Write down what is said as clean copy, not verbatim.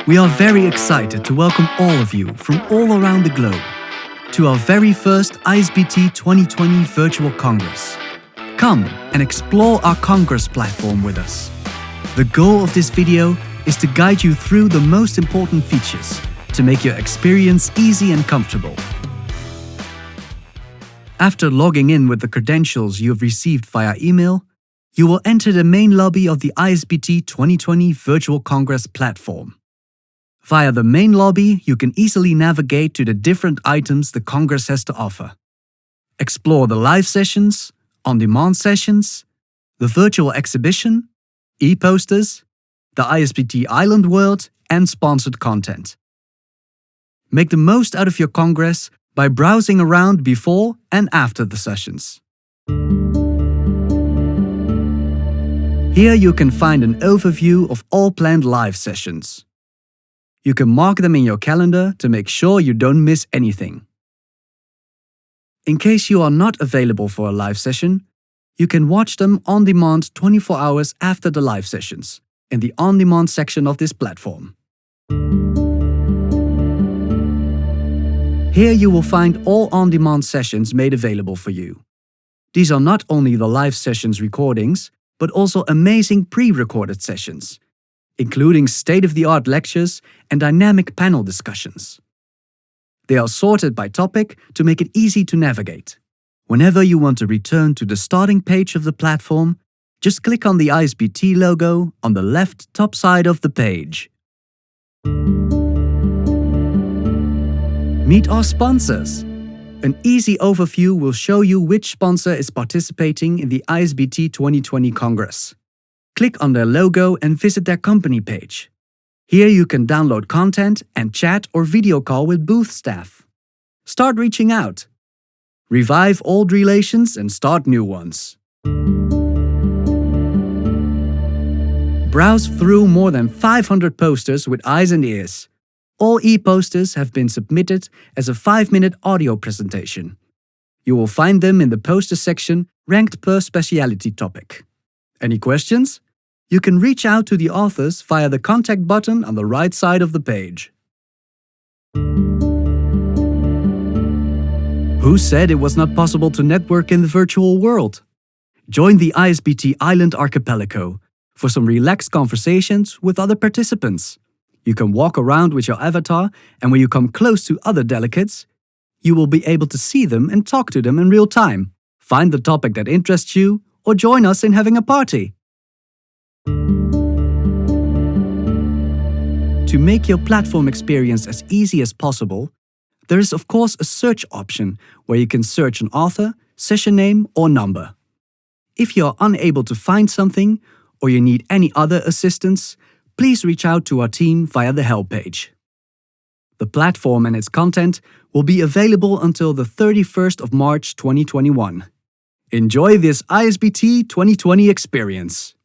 We are very excited to welcome all of you from all around the globe to our very first ISBT 2020 Virtual Congress. Come and explore our Congress platform with us. The goal of this video is to guide you through the most important features to make your experience easy and comfortable. After logging in with the credentials you have received via email, you will enter the main lobby of the ISBT 2020 Virtual Congress platform. Via the main lobby, you can easily navigate to the different items the Congress has to offer. Explore the live sessions, on-demand sessions, the virtual exhibition, e-posters, the ISBT Island World, and sponsored content. Make the most out of your Congress by browsing around before and after the sessions. Here you can find an overview of all planned live sessions. You can mark them in your calendar to make sure you don't miss anything. In case you are not available for a live session, you can watch them on demand 24 hours after the live sessions in the on-demand section of this platform. Here you will find all on-demand sessions made available for you. These are not only the live sessions recordings, but also amazing pre-recorded sessions, including state-of-the-art lectures and dynamic panel discussions. They are sorted by topic to make it easy to navigate. Whenever you want to return to the starting page of the platform, just click on the ISBT logo on the left top side of the page. Meet our sponsors. An easy overview will show you which sponsor is participating in the ISBT 2020 Congress. Click on their logo and visit their company page. Here you can download content and chat or video call with booth staff. Start reaching out. Revive old relations and start new ones. Browse through more than 500 posters with eyes and ears. All e-posters have been submitted as a 5-minute audio presentation. You will find them in the poster section ranked per speciality topic. Any questions? You can reach out to the authors via the contact button on the right side of the page. Who said it was not possible to network in the virtual world? Join the ISBT Island Archipelago for some relaxed conversations with other participants. You can walk around with your avatar, and when you come close to other delegates, you will be able to see them and talk to them in real time. Find the topic that interests you, or join us in having a party. To make your platform experience as easy as possible, there is of course a search option where you can search an author, session name, or number. If you are unable to find something, or you need any other assistance, please reach out to our team via the help page. The platform and its content will be available until the 31st of March 2021. Enjoy this ISBT 2020 experience!